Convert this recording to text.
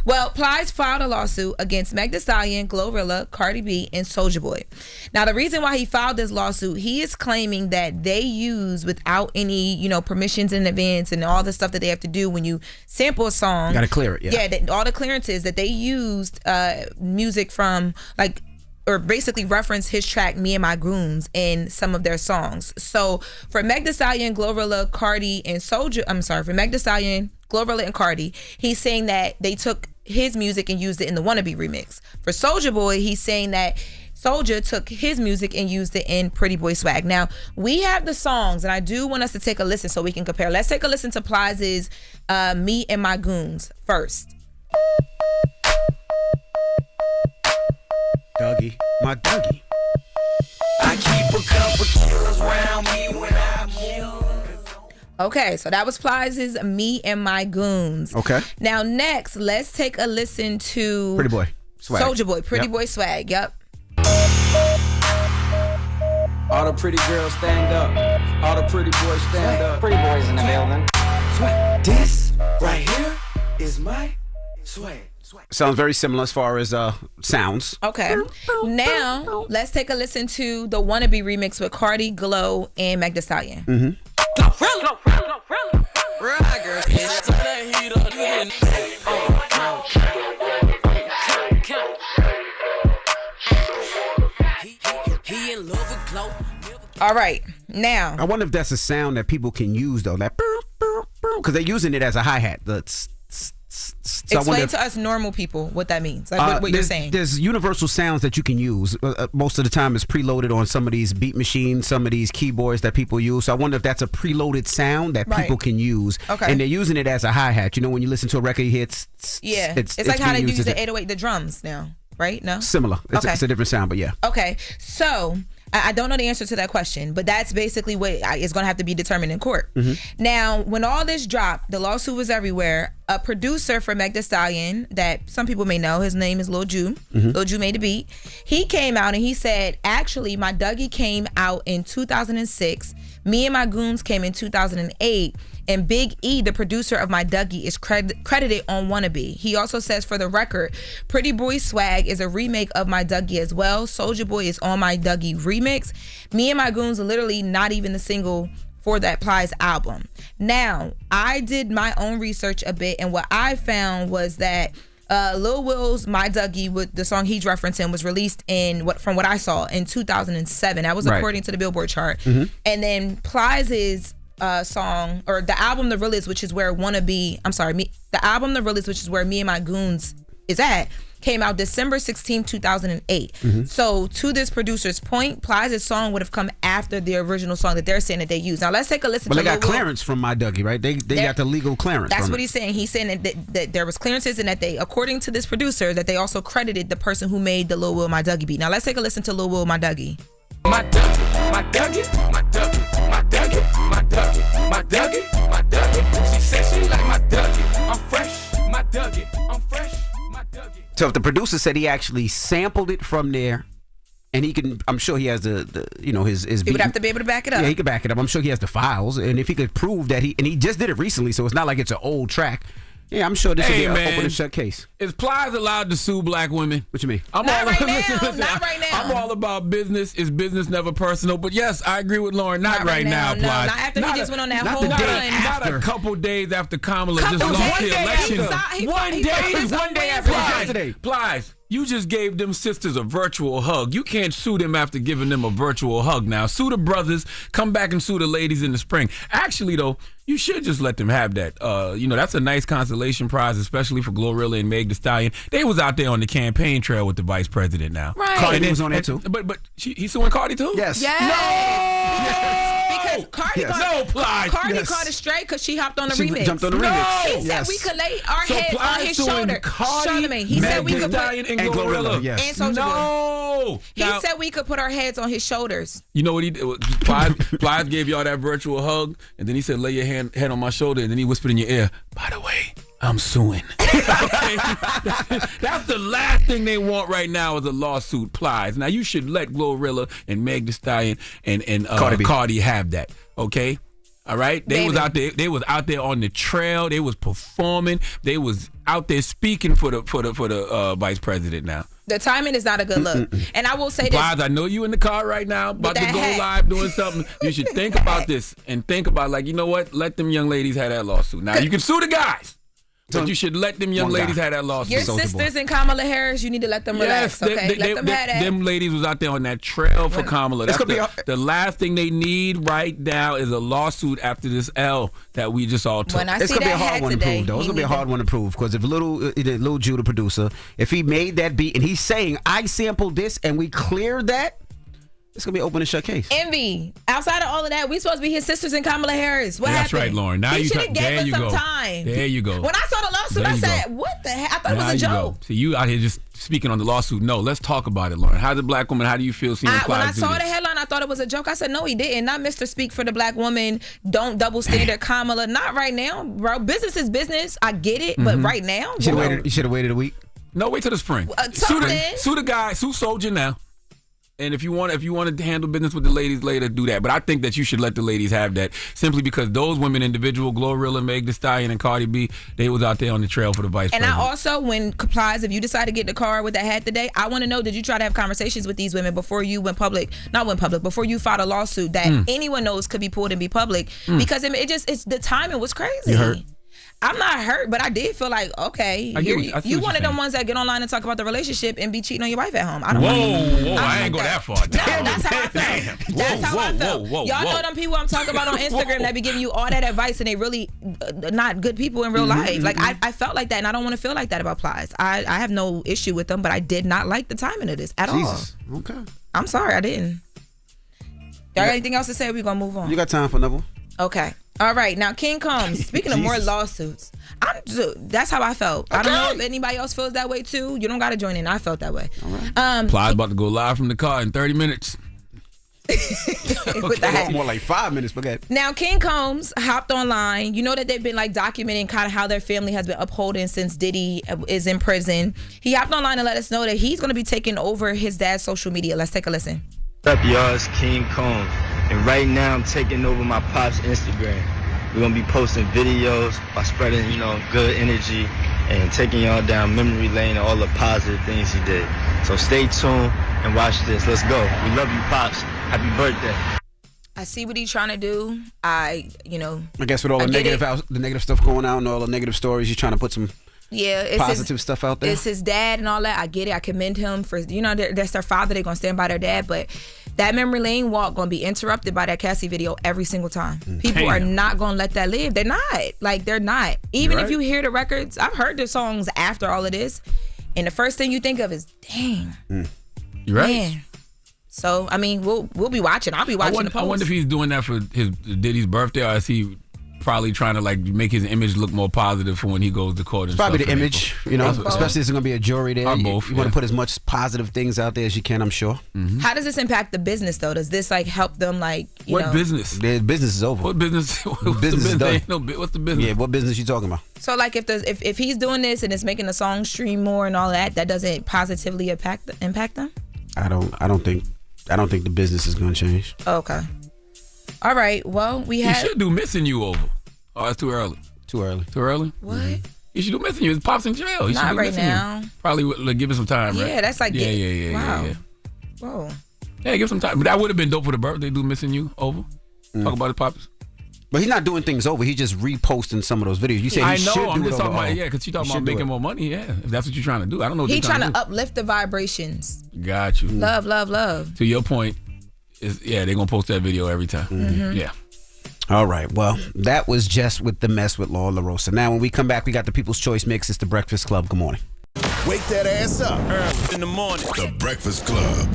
Well, Plies filed a lawsuit against Meck Thee Stallion, GloRilla, Cardi B, and Soulja Boy. Now, the reason why he filed this lawsuit, he is claiming that they use without any, permissions in advance and all the stuff that they have to do when you sample a song. You got to clear it, yeah. Yeah, all the clearances that they used music from, or basically reference his track "Me and My Goons" in some of their songs. So for Meck Thee Stallion, GloRilla, Cardi, and Soulja, for Meck Thee Stallion, GloRilla, and Cardi, he's saying that they took his music and used it in the Wannabe remix. For Soulja Boy, he's saying that Soulja took his music and used it in Pretty Boy Swag. Now, we have the songs, and I do want us to take a listen so we can compare. Let's take a listen to Plies' "Me and My Goons" first. Dougie, my Dougie. I keep a couple killers around me when I kill. Okay, so that was Plies' "Me and My Goons." Okay. Now next, let's take a listen to Pretty Boy Swag. Soulja Boy, Pretty Boy Swag. Yep. All the pretty girls stand up. All the pretty boys stand up. Pretty boys in the building. Swag. This right here is my swag. Sounds very similar as far as sounds. Okay. Now let's take a listen to the Wannabe remix with Cardi, Glow, and Meck Thee Stallion. Mm-hmm. All right. Now I wonder if that's a sound that people can use though, that because they're using it as a hi-hat. Explain to us normal people what that means. Like what you're saying. There's universal sounds that you can use. Most of the time it's preloaded on some of these beat machines, some of these keyboards that people use. So I wonder if that's a preloaded sound that people can use. Okay. And they're using it as a hi-hat. When you listen to a record, you hear it's like how they use the 808, the drums now, right? No? Similar. It's a different sound, but yeah. Okay. So I don't know the answer to that question, but that's basically what is going to have to be determined in court. Mm-hmm. Now, when all this dropped, the lawsuit was everywhere. A producer for Meck Thee Stallion that some people may know, his name is Lil Ju. Mm-hmm. Lil Ju made the beat. He came out and he said, actually, my Dougie came out in 2006. Me and My Goons came in 2008. And Big E, the producer of My Dougie, is credited on Wannabe. He also says, for the record, Pretty Boy Swag is a remake of My Dougie as well. Soulja Boy is on My Dougie remix. Me and My Goons are literally not even the single for that Plies album. Now, I did my own research a bit, and what I found was that Lil Will's My Dougie, with the song he's referencing, was released from what I saw in 2007. That was according to the Billboard chart. Mm-hmm. And then Plies' song, or the album The Realest, which is where the album The Realest, which is where Me and My Goons is at, came out December 16, 2008. Mm-hmm. So to this producer's point, Plies' song would have come after the original song that they're saying that they used. Now let's take a listen to But they got clearance from My Dougie, right? They got the legal clearance. That's what he's saying. He's saying that there was clearances, and that they, according to this producer, that they also credited the person who made the Lil Will My Dougie beat. Now let's take a listen to Lil Will My Dougie. My Dougie, my Dougie, my Dougie, my Dougie, my Dougie, my Dougie, my Dougie. She said she like my Dougie. I'm fresh, my Dougie. I'm fresh, my Dougie. So if the producer said he actually sampled it from there, and he can, I'm sure he has his beat. He would have to be able to back it up. Yeah, he could back it up. I'm sure he has the files, and if he could prove that and he just did it recently, so it's not like it's an old track. Yeah, I'm sure this will be an open and shut case. Is Plies allowed to sue black women? What you mean? Not right now. I'm all about business. Is business never personal? But yes, I agree with Lauren. Not right now, no, Plies. Not after he just went on that whole run. Not a couple days after Kamala just lost the election. One day after yesterday. Plies, you just gave them sisters a virtual hug. You can't sue them after giving them a virtual hug now. Sue the brothers. Come back and sue the ladies in the spring. Actually, though, you should just let them have that. That's a nice consolation prize, especially for GloRilla and Meck Thee Stallion. They was out there on the campaign trail with the vice president now. Right. Cardi was on there too. But he's suing Cardi too? Yes. Because Cardi caught it straight because she hopped on the remix. Jumped on the remix. He said we could lay our heads on his shoulder. Charlamagne. He said we could put and GloRilla. Yes. And Soulja No. Boy. He said we could put our heads on his shoulders. You know what he did? Plies gave y'all that virtual hug, and then he said, lay your head on my shoulder, and then he whispered in your ear, by the way, I'm suing. Okay? That's the last thing they want right now is a lawsuit, Plies. Now, you should let GloRilla and Meck Thee Stallion and Cardi have that, okay? All right, they was out there. They was out there on the trail. They was performing. They was out there speaking for the vice president. Now the timing is not a good look. And I will say this: Plies, I know you in the car right now, about to go live doing something. You should think about this and think about, like, you know what? Let them young ladies have that lawsuit. Now you can sue the guys. But you should let them young ladies have that lawsuit. Your sisters and Kamala Harris, you need to let them relax, okay? Let them have that. Them ladies was out there on that trail for Kamala. That's the last thing they need right now is a lawsuit after this L that we just all took. It's going to be a hard one to prove, though. It's going to be a hard one to prove, because if Lil Ju, the producer, if he made that beat and he's saying, I sampled this and we cleared that, it's going to be an open and shut case. Envy. Outside of all of that, we supposed to be his sisters and Kamala Harris. What happened? That's right, Lauren. Now he should have gave us some time. There you go. When I saw the lawsuit, I said, what the heck? I thought it was a joke. See, you out here just speaking on the lawsuit. No, let's talk about it, Lauren. How's a black woman, how do you feel seeing Plies do this? When I saw the headline, I thought it was a joke. I said, no, he didn't. Not Mr. Speak for the black woman. Don't double standard Kamala. Not right now, bro. Business is business. I get it. But right now, you should have waited a week. No, wait till the spring. Sue the guy. Sue Soulja now. And if you want to handle business with the ladies later, do that. But I think that you should let the ladies have that, simply because those women, individual, GloRilla, Meg Thee Stallion, and Cardi B, they was out there on the trail for the vice president. And I also, when Plies, if you decide to get in the car with that hat today, I want to know, did you try to have conversations with these women before you before you filed a lawsuit that anyone knows could be pulled and be public? Because it's the timing was crazy. You hurt? I'm not hurt, but I did feel like, okay, you one of them ones that get online and talk about the relationship and be cheating on your wife at home. I don't Whoa, I ain't go that far. No, that's how I felt. That's how I felt. Y'all know them people I'm talking about on Instagram that be giving you all that advice and they really not good people in real life. Like, I felt like that, and I don't want to feel like that about Plies. I have no issue with them, but I did not like the timing of this at all. Okay. I'm sorry, I didn't. Y'all got anything else to say? We're going to move on. You got time for another one? Okay. All right. Now, King comes. Speaking of more lawsuits, that's how I felt. Okay. I don't know if anybody else feels that way too. You don't got to join in. I felt that way. All right. Plies about to go live from the car in 30 minutes. With the hat. More like 5 minutes, but okay. Now, King Combs hopped online. You know that they've been like documenting kind of how their family has been upholding since Diddy is in prison. He hopped online and let us know that he's going to be taking over his dad's social media. Let's take a listen. What's up, y'all? It's King Combs. And right now, I'm taking over my pop's Instagram. We're going to be posting videos by spreading, good energy and taking y'all down memory lane and all the positive things he did. So stay tuned and watch this. Let's go. We love you, Pops. Happy birthday. I see what he's trying to do. I guess with all the negative stuff going out and all the negative stories, he's trying to put some positive stuff out there. It's his dad and all that. I get it. I commend him for, that's their father. They're going to stand by their dad. But that memory lane walk going to be interrupted by that Cassie video every single time. People are not going to let that live. They're not. Like, they're not. Even if you hear the records, I've heard the songs after all of this, and the first thing you think of is, dang. You're right. Man. So, I mean, we'll be watching. I'll be watching the post. I wonder if he's doing that for his Diddy's birthday, or is he probably trying to like make his image look more positive for when he goes to court? And probably the image, especially if there's going to be a jury there. You want to put as much positive things out there as you can, I'm sure. How does this impact the business, though? Does this like help them, what business? Their business is over. What business? Business is done. What's the business? Yeah, what business you talking about? So like if he's doing this and it's making the song stream more and all that doesn't positively impact them? I don't think the business is going to change. Okay. All right. Well, He should do Missing You over. Oh, that's too early. Too early. Too early? What? He should do Missing You. His pop's in jail. He Not right now. Probably give it some time, right? Yeah, that's like... Yeah. Whoa. Yeah, give some time. But that would have been dope for the birthday, do Missing You over. Talk about his pops. But he's not doing things over. He's just reposting some of those videos. You say he should do it over. I'm just talking about, because you're talking about making more money. Yeah, if that's what you're trying to do. I don't know what he's trying to uplift the vibrations. Got you. Love, love, love. To your point, they're going to post that video every time. Yeah. All right. Well, that was Jess with the Mess with Law La Rosa. Now, when we come back, we got the People's Choice Mix. It's the Breakfast Club. Good morning. Wake that ass up. In the morning. The Breakfast Club.